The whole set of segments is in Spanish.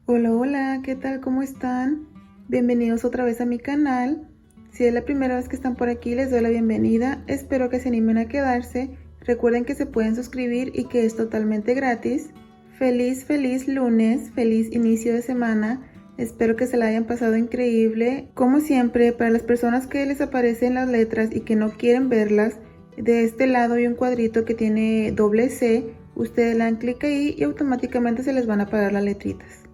Hola, hola, ¿qué tal? ¿Cómo están? Bienvenidos otra vez a mi canal. Si es la primera vez que están por aquí, les doy la bienvenida. Espero que se animen a quedarse. Recuerden que se pueden suscribir y que es totalmente gratis. Feliz lunes, feliz inicio de semana. Espero que se la hayan pasado increíble. Como siempre, para las personas que les aparecen las letras y que no quieren verlas, de este lado hay un cuadrito que tiene doble C. Ustedes le dan clic ahí y automáticamente se les van a aparecer las letritas.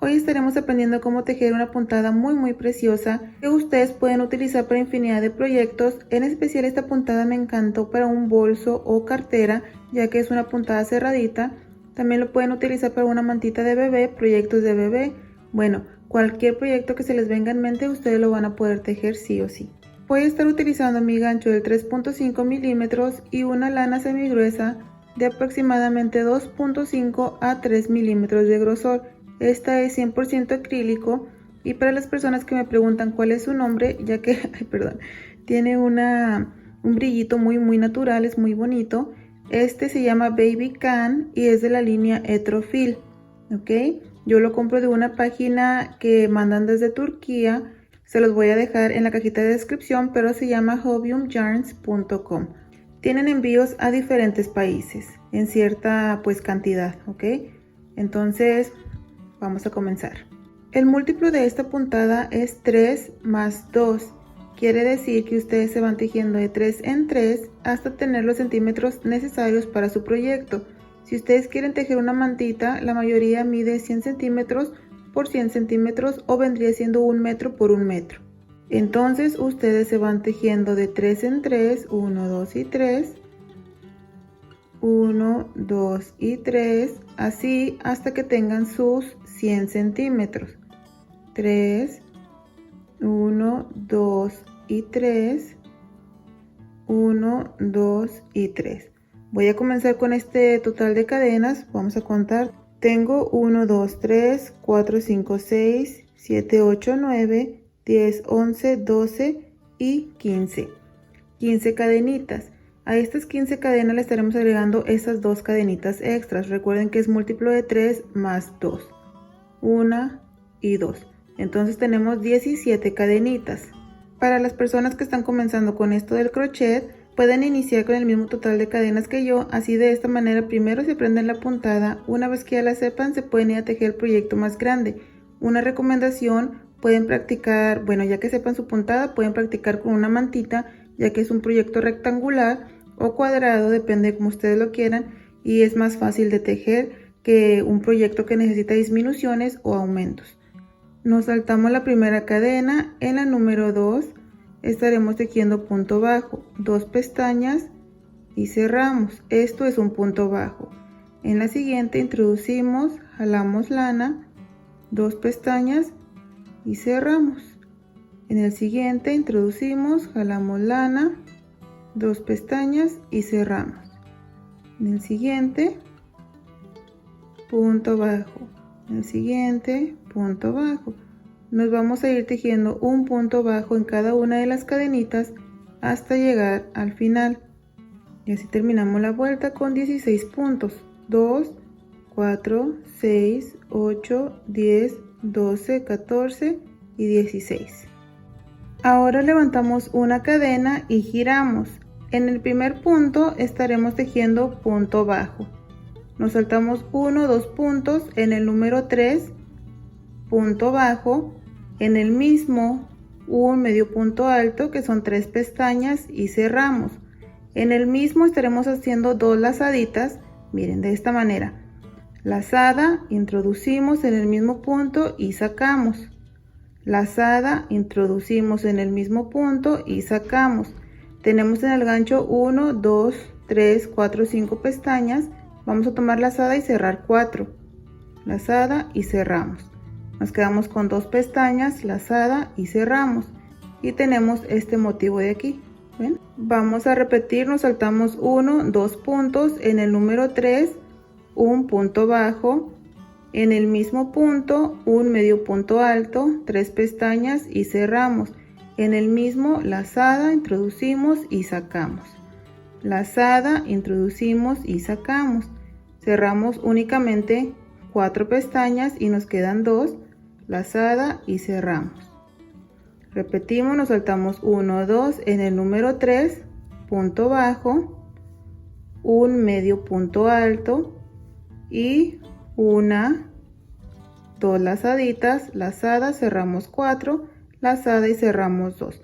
Hoy estaremos aprendiendo cómo tejer una puntada muy preciosa que ustedes pueden utilizar para infinidad de proyectos. En especial esta puntada me encantó para un bolso o cartera, ya que es una puntada cerradita. También lo pueden utilizar para una mantita de bebé, proyectos de bebé. Bueno, cualquier proyecto que se les venga en mente ustedes lo van a poder tejer sí o sí. Voy a estar utilizando mi gancho de 3.5 milímetros y una lana semigruesa de aproximadamente 2.5 a 3 milímetros de grosor. Esta es 100% acrílico y para las personas que me preguntan cuál es su nombre, ya que tiene un brillito muy natural, es muy bonito. Este se llama Baby Can y es de la línea Etrofil, ¿ok? Yo lo compro de una página que mandan desde Turquía. Se los voy a dejar en la cajita de descripción, pero se llama hobiumyarns.com. Tienen envíos a diferentes países en cierta cantidad, ¿ok? Entonces vamos a comenzar. El múltiplo de esta puntada es 3 más 2. Quiere decir que ustedes se van tejiendo de 3 en 3 hasta tener los centímetros necesarios para su proyecto. Si ustedes quieren tejer una mantita, la mayoría mide 100 centímetros por 100 centímetros o vendría siendo 1 metro por 1 metro. Entonces ustedes se van tejiendo de 3 en 3, 1, 2 y 3. 1, 2 y 3, así hasta que tengan sus 100 centímetros. 3, 1, 2 y 3, 1, 2 y 3. Voy a comenzar con este total de cadenas. Vamos a contar. Tengo 1, 2, 3, 4, 5, 6, 7, 8, 9, 10, 11, 12 y 15. 15 cadenitas. A estas 15 cadenas le estaremos agregando estas dos cadenitas extras. Recuerden que es múltiplo de 3 más 2. 1 y 2. Entonces tenemos 17 cadenitas. Para las personas que están comenzando con esto del crochet, pueden iniciar con el mismo total de cadenas que yo. Así de esta manera primero se aprenden la puntada. Una vez que ya la sepan, se pueden ir a tejer el proyecto más grande. Una recomendación, pueden practicar, ya que sepan su puntada, pueden practicar con una mantita, ya que es un proyecto rectangular o cuadrado, depende de cómo ustedes lo quieran, y es más fácil de tejer que un proyecto que necesita disminuciones o aumentos. Nos saltamos la primera cadena. En la número 2 estaremos tejiendo punto bajo, 2 pestañas y cerramos. Esto es un punto bajo. En la siguiente introducimos, jalamos lana, 2 pestañas y cerramos. En el siguiente introducimos, jalamos lana, 2 pestañas y cerramos. En el siguiente, punto bajo. En el siguiente, punto bajo. Nos vamos a ir tejiendo un punto bajo en cada una de las cadenitas hasta llegar al final. Y así terminamos la vuelta con 16 puntos. 2, 4, 6, 8, 10, 12, 14 y 16. Ahora levantamos una cadena y giramos. En el primer punto estaremos tejiendo punto bajo. Nos saltamos 1, 2 puntos. En el número 3, punto bajo. En el mismo, un medio punto alto, que son 3 pestañas, y cerramos. En el mismo estaremos haciendo 2 lazaditas. Miren, de esta manera. Lazada, introducimos en el mismo punto y sacamos. Lazada, introducimos en el mismo punto y sacamos. Tenemos en el gancho 1, 2, 3, 4, 5 pestañas. Vamos a tomar lazada y cerrar 4. Lazada y cerramos. Nos quedamos con 2 pestañas, lazada y cerramos. Y tenemos este motivo de aquí. ¿Ven? Vamos a repetir, nos saltamos 1, 2 puntos. En el número 3, un punto bajo. En el mismo punto, un medio punto alto, 3 pestañas y cerramos. En el mismo, lazada, introducimos y sacamos. Lazada, introducimos y sacamos. Cerramos únicamente 4 pestañas y nos quedan 2, lazada y cerramos. Repetimos, nos saltamos 1, 2, en el número 3, punto bajo, un medio punto alto y una, 2 lazaditas, lazada, cerramos 4, lazada y cerramos 2.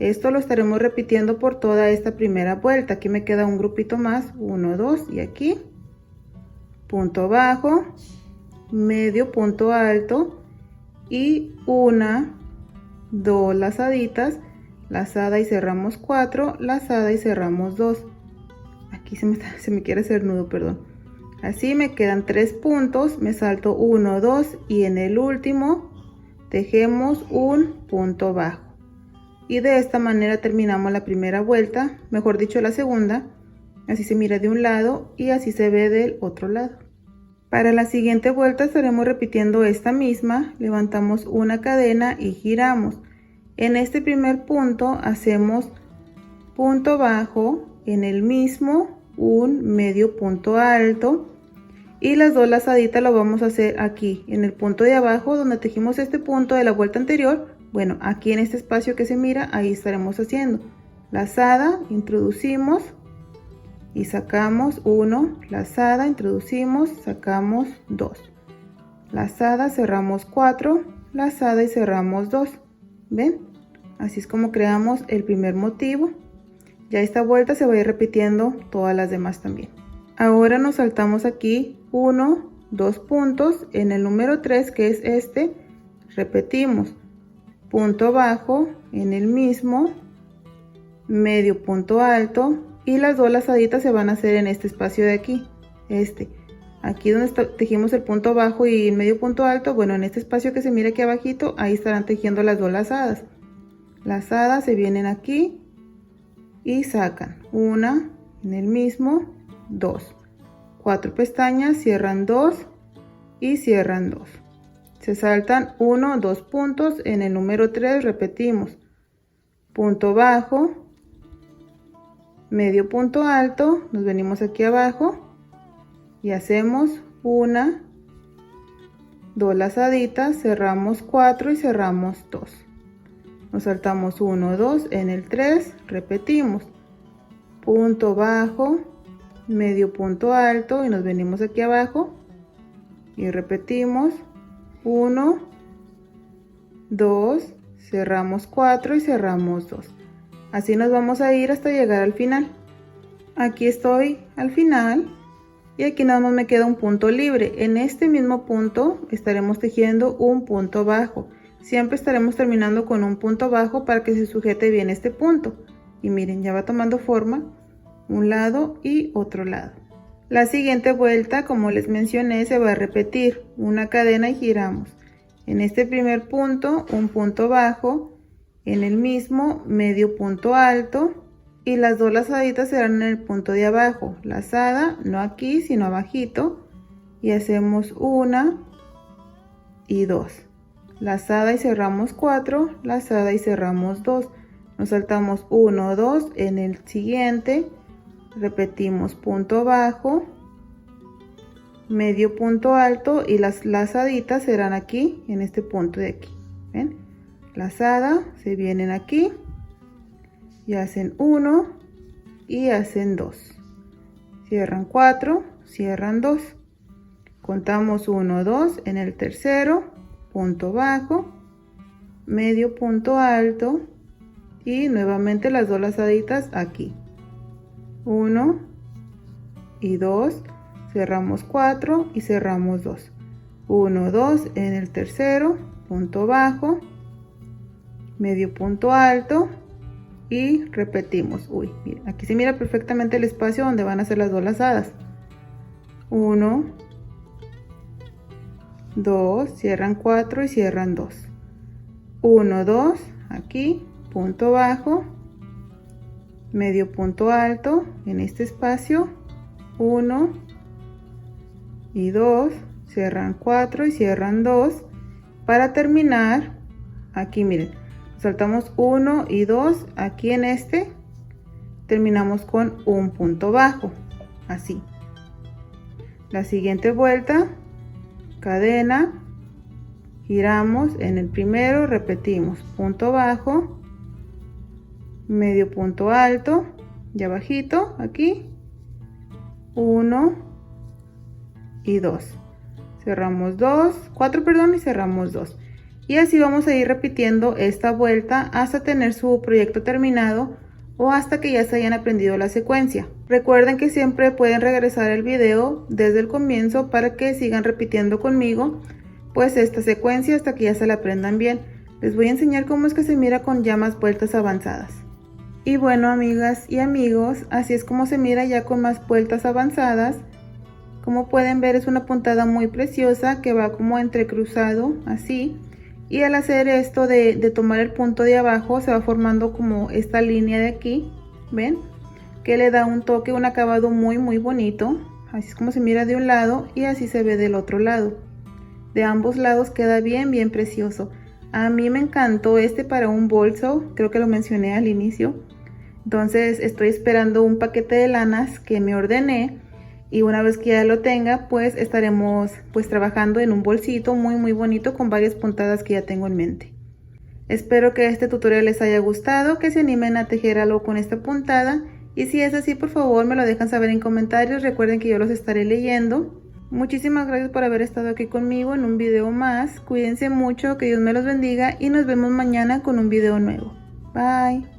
Esto lo estaremos repitiendo por toda esta primera vuelta. Aquí me queda un grupito más, 1, 2 y aquí punto bajo, medio punto alto y una, 2 lazaditas, lazada y cerramos 4, lazada y cerramos 2. Aquí se me quiere hacer nudo, perdón. Así me quedan 3 puntos, me salto 1, 2 y en el último tejemos un punto bajo. Y de esta manera terminamos la primera vuelta, mejor dicho la segunda. Así se mira de un lado y así se ve del otro lado. Para la siguiente vuelta estaremos repitiendo esta misma, levantamos una cadena y giramos. En este primer punto hacemos punto bajo, en el mismo un medio punto alto y las 2 lazaditas lo vamos a hacer aquí en el punto de abajo donde tejimos este punto de la vuelta anterior. Bueno, aquí en este espacio que se mira, ahí estaremos haciendo lazada, introducimos y sacamos 1, lazada, introducimos, sacamos 2, lazada, cerramos 4, lazada y cerramos 2. ¿Ven? Así es como creamos el primer motivo. Ya esta vuelta se va a ir repitiendo todas las demás también. Ahora nos saltamos aquí 1, 2 puntos en el número 3, que es este, repetimos punto bajo, en el mismo medio punto alto y las 2 lazaditas se van a hacer en este espacio de aquí, aquí donde tejimos el punto bajo y el medio punto alto. Bueno, en este espacio que se mira aquí abajito, ahí estarán tejiendo las 2 lazadas. Lazadas se vienen aquí y sacan una en el mismo, 2, 4 pestañas, cierran 2 y cierran 2. Se saltan 1, 2 puntos en el número 3, repetimos punto bajo, medio punto alto, nos venimos aquí abajo y hacemos una, 2 lazaditas, cerramos 4 y cerramos 2. Nos saltamos 1, 2 en el 3, repetimos punto bajo, medio punto alto y nos venimos aquí abajo y repetimos 1, 2, cerramos 4 y cerramos 2. Así nos vamos a ir hasta llegar al final. Aquí estoy al final y aquí nada más me queda un punto libre. En este mismo punto estaremos tejiendo un punto bajo. Siempre estaremos terminando con un punto bajo para que se sujete bien este punto. Y miren, ya va tomando forma un lado y otro lado. La siguiente vuelta, como les mencioné, se va a repetir una cadena y giramos. En este primer punto, un punto bajo, en el mismo medio punto alto y las 2 lazaditas serán en el punto de abajo. Lazada, no aquí, sino abajito, y hacemos una y 2. Lazada y cerramos 4, lazada y cerramos 2. Nos saltamos 1, 2 en el siguiente. Repetimos punto bajo, medio punto alto y las lazaditas serán aquí en este punto de aquí. ¿Ven? Lazada, se vienen aquí y hacen 1 y hacen 2. Cierran 4, cierran 2. Contamos 1, 2 en el tercero, punto bajo, medio punto alto y nuevamente las 2 lazaditas aquí. 1 y 2, cerramos 4 y cerramos 2. 1, 2 en el tercero, punto bajo, medio punto alto y repetimos. Uy, miren, aquí se mira perfectamente el espacio donde van a ser las 2 lazadas. 1, 2, cierran 4 y cierran 2. 1, 2, aquí, punto bajo, medio punto alto en este espacio, 1 y 2, cierran 4 y cierran 2. Para terminar, aquí miren, saltamos 1 y 2 aquí en este, terminamos con un punto bajo, así. La siguiente vuelta cadena, giramos en el primero, repetimos punto bajo, medio punto alto y abajito aquí 1 y 2, cerramos 2, 4 perdón, y cerramos 2, y así vamos a ir repitiendo esta vuelta hasta tener su proyecto terminado o hasta que ya se hayan aprendido la secuencia. Recuerden que siempre pueden regresar el video desde el comienzo para que sigan repitiendo conmigo pues esta secuencia hasta que ya se la aprendan bien. Les voy a enseñar cómo es que se mira con ya más vueltas avanzadas. Y bueno, amigas y amigos, así es como se mira ya con más vueltas avanzadas. Como pueden ver, es una puntada muy preciosa que va como entrecruzado así, y al hacer esto de tomar el punto de abajo se va formando como esta línea de aquí, ven, que le da un toque, un acabado muy bonito. Así es como se mira de un lado y así se ve del otro lado. De ambos lados queda bien precioso. A mí me encantó este para un bolso, creo que lo mencioné al inicio. Entonces estoy esperando un paquete de lanas que me ordené, y una vez que ya lo tenga pues estaremos pues trabajando en un bolsito muy bonito con varias puntadas que ya tengo en mente. Espero que este tutorial les haya gustado, que se animen a tejer algo con esta puntada, y si es así por favor me lo dejan saber en comentarios. Recuerden que yo los estaré leyendo. Muchísimas gracias por haber estado aquí conmigo en un video más. Cuídense mucho, que Dios me los bendiga y nos vemos mañana con un video nuevo. Bye.